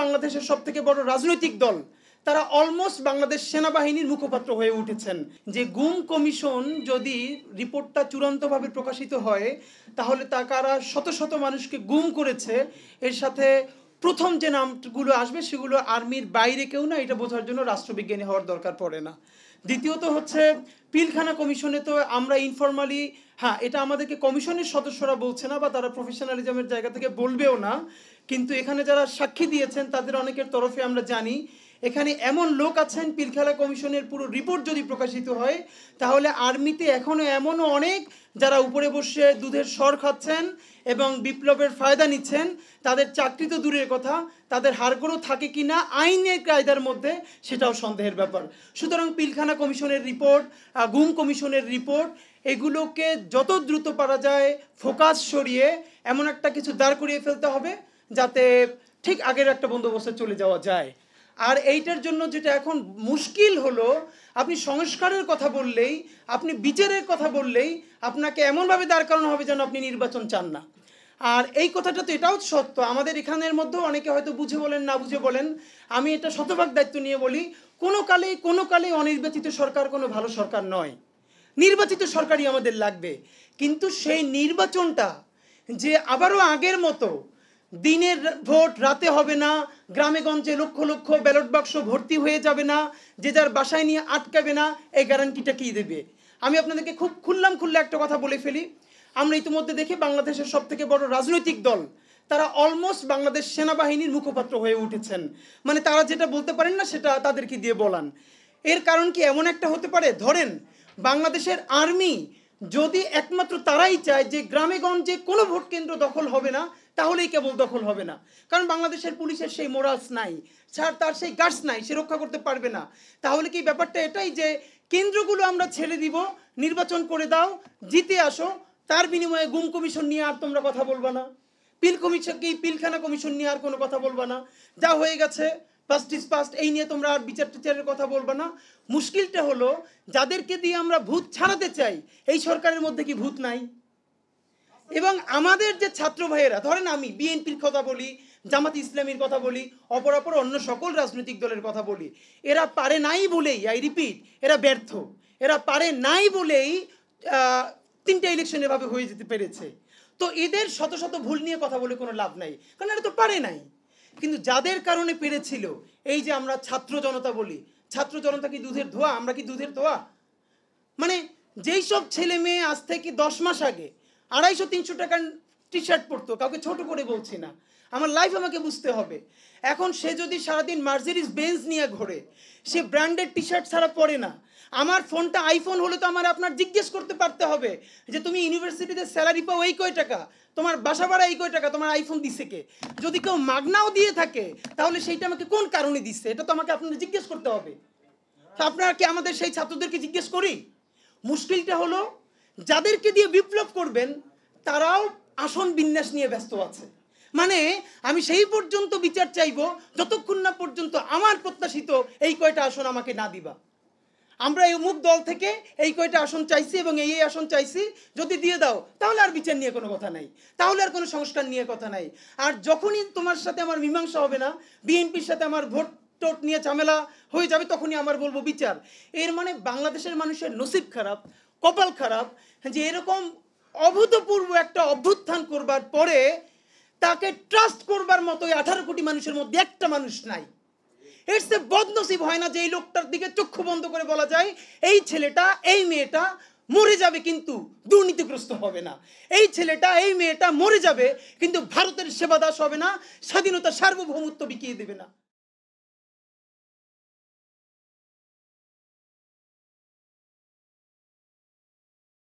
বাংলাদেশের সবথেকে বড় রাজনৈতিক দল তারা অলমোস্ট বাংলাদেশ সেনাবাহিনীর মুখপাত্র হয়ে উঠেছেন। যে গুম কমিশন যদি রিপোর্টটা চূড়ান্তভাবে প্রকাশিত হয় তাহলে তারা শত শত মানুষকে গুম করেছে, এর সাথে প্রথম যে নামগুলো আসবে সেগুলো আর্মির বাইরে কেউ না, এটা বোঝার জন্য রাষ্ট্রবিজ্ঞানী হওয়ার দরকার পড়ে না। দ্বিতীয়ত হচ্ছে পিলখানা কমিশনে তো আমরা ইনফরমালি, হ্যাঁ এটা আমাদেরকে কমিশনের সদস্যরা বলছে না বা তারা প্রফেশনালিজমের জায়গা থেকে বলবেও না, কিন্তু এখানে যারা সাক্ষী দিয়েছেন তাদের অনেকের তরফে আমরা জানি এখানে এমন লোক আছেন, পিলখানা কমিশনের পুরো রিপোর্ট যদি প্রকাশিত হয় তাহলে আর্মিতে এখনও এমনও অনেক যারা উপরে বসে দুধের স্বর খাচ্ছেন এবং বিপ্লবের ফায়দা নিচ্ছেন, তাদের চাকরি তো দূরের কথা, তাদের হাড়গোড়ও থাকে কি না আইনের কায়দার মধ্যে সেটাও সন্দেহের ব্যাপার। সুতরাং পিলখানা কমিশনের রিপোর্ট, গুম কমিশনের রিপোর্ট, এগুলোকে যত দ্রুত পারা যায় ফোকাস সরিয়ে এমন একটা কিছু দাঁড় করিয়ে ফেলতে হবে যাতে ঠিক আগের একটা বন্দোবস্তে চলে যাওয়া যায়। আর এইটার জন্য যেটা এখন মুশকিল হলো, আপনি সংস্কারের কথা বললেই, আপনি বিচারের কথা বললেই আপনাকে এমনভাবে দাঁড় করানো হবে যেন আপনি নির্বাচন চান না। আর এই কথাটা তো এটাও সত্য, আমাদের এখানের মধ্যেও অনেকে হয়তো বুঝে বলেন না বুঝে বলেন, আমি এটা শতভাগ দায়িত্ব নিয়ে বলি, কোনো কালেই অনির্বাচিত সরকার কোনো ভালো সরকার নয়। নির্বাচিত সরকারই আমাদের লাগবে, কিন্তু সেই নির্বাচনটা যে আবারও আগের মতো দিনের ভোট রাতে হবে না, গ্রামে গঞ্জে লক্ষ লক্ষ ব্যালট বাক্স ভর্তি হয়ে যাবে না, যে যার বাসায় নিয়ে আটকাবে না, এই গ্যারান্টিটা কি দেবে? আমি আপনাদেরকে খুব খুল্লা একটা কথা বলে ফেলি, আমরা ইতিমধ্যে দেখি বাংলাদেশের সবথেকে বড় রাজনৈতিক দল তারা অলমোস্ট বাংলাদেশ সেনাবাহিনীর মুখপাত্র হয়ে উঠেছেন। মানে তারা যেটা বলতে পারেন না সেটা তাদেরকে দিয়ে বলান। এর কারণ কি এমন একটা হতে পারে, ধরেন বাংলাদেশের আর্মি যদি একমাত্র তারাই চায় যে গ্রামে গঞ্জে কোনো ভোট কেন্দ্র দখল হবে না, তাহলেই কেবল দখল হবে না, কারণ বাংলাদেশের পুলিশের সেই মোরালস নাই, তার সেই গার্ডস নাই, সে রক্ষা করতে পারবে না। তাহলে কি ব্যাপারটা এটাই যে কেন্দ্রগুলো আমরা ছেড়ে দিব, নির্বাচন করে দাও, জিতে আসো, তার বিনিময়ে গুম কমিশন নিয়ে আর তোমরা কথা বলবা না, পিলখানা কমিশন নিয়ে আর কোনো কথা বলবা না, যা হয়ে গেছে পাস্ট ইজ পাস্ট, এই নিয়ে তোমরা আর বিচারের কথা বলবা না। মুশকিলটা হলো যাদেরকে দিয়ে আমরা ভূত ছাড়াতে চাই এই সরকারের মধ্যে কি ভূত নাই? এবং আমাদের যে ছাত্র ভাইয়েরা, ধরেন আমি বিএনপির কথা বলি, জামাত ইসলামীর কথা বলি, অপরাপর অন্য সকল রাজনৈতিক দলের কথা বলি, এরা পারে নাই বলেই, আই রিপিট, এরা ব্যর্থ, এরা পারে নাই বলেই 3টে ইলেকশন এভাবে হয়ে যেতে পেরেছে। তো এদের শত শত ভুল নিয়ে কথা বলে কোনো লাভ নাই, কারণ এরা তো পারে নাই। কিন্তু যাদের কারণে পেরেছিল, এই যে আমরা ছাত্র জনতা বলি, ছাত্র জনতা কি দুধের ধোয়া? আমরা কি দুধের ধোয়া? মানে যেই সব ছেলে মেয়ে আজ থেকে 10 মাস আগে 250-300 টাকার টি শার্ট পরতো, কাউকে ছোট করে বলছি না, আমার লাইফ আমাকে বুঝতে হবে, এখন সে যদি সারাদিন মার্সিডিজ বেঞ্জ নিয়ে ঘোরে, সে ব্র্যান্ডেড টি শার্ট ছাড়া পরে না। আমার ফোনটা আইফোন হলে তো আমার আপনার জিজ্ঞেস করতে পারতে হবে যে তুমি ইউনিভার্সিটিতে স্যালারি পাও এই কয় টাকা, তোমার বাসা ভাড়া এই কয় টাকা, তোমার আইফোন দিছে কে? যদি কেউ মাগনাও দিয়ে থাকে তাহলে সেইটা আমাকে কোন কারণে দিচ্ছে, এটা তো আমাকে আপনাদের জিজ্ঞেস করতে হবে। আপনারা কি আমাদের সেই ছাত্রদেরকে জিজ্ঞেস করি? মুশকিলটা হলো যাদেরকে দিয়ে বিপ্লব করবেন তারাও আসন বিন্যাস নিয়ে ব্যস্ত আছে। মানে আমি সেই পর্যন্ত বিচার চাইব যতক্ষণ না পর্যন্ত আমার প্রত্যাশিত এই কয়টা আসন আমাকে না দিবা। আমরা এই অমুক দল থেকে এই কয়টা আসন চাইছি এবং এই আসন চাইছি, যদি দিয়ে দাও তাহলে আর বিচার নিয়ে কোনো কথা নাই, তাহলে আর কোনো সংস্কার নিয়ে কথা নাই। আর যখনই তোমার সাথে আমার মীমাংসা হবে না, বিএনপির সাথে আমার ভোট টোট নিয়ে ঝামেলা হয়ে যাবে, তখনই আমার বলবো বিচার। এর মানে বাংলাদেশের মানুষের নসিব খারাপ, কপাল খারাপ যে এরকম অভূতপূর্ব একটা অভ্যুত্থান করবার পরে তাকে ট্রাস্ট করবার মতো 18 কোটি মানুষের মধ্যে একটা মানুষ নাই। এর সে বদনসিব হয় না যে এই লোকটার দিকে চক্ষু বন্ধ করে বলা যায় এই ছেলেটা এই মেয়েটা মরে যাবে কিন্তু দুর্নীতিগ্রস্ত হবে না, এই ছেলেটা এই মেয়েটা মরে যাবে কিন্তু ভারতের সেবা দাস হবে না, স্বাধীনতা সার্বভৌমত্ব বিকিয়ে দেবে না।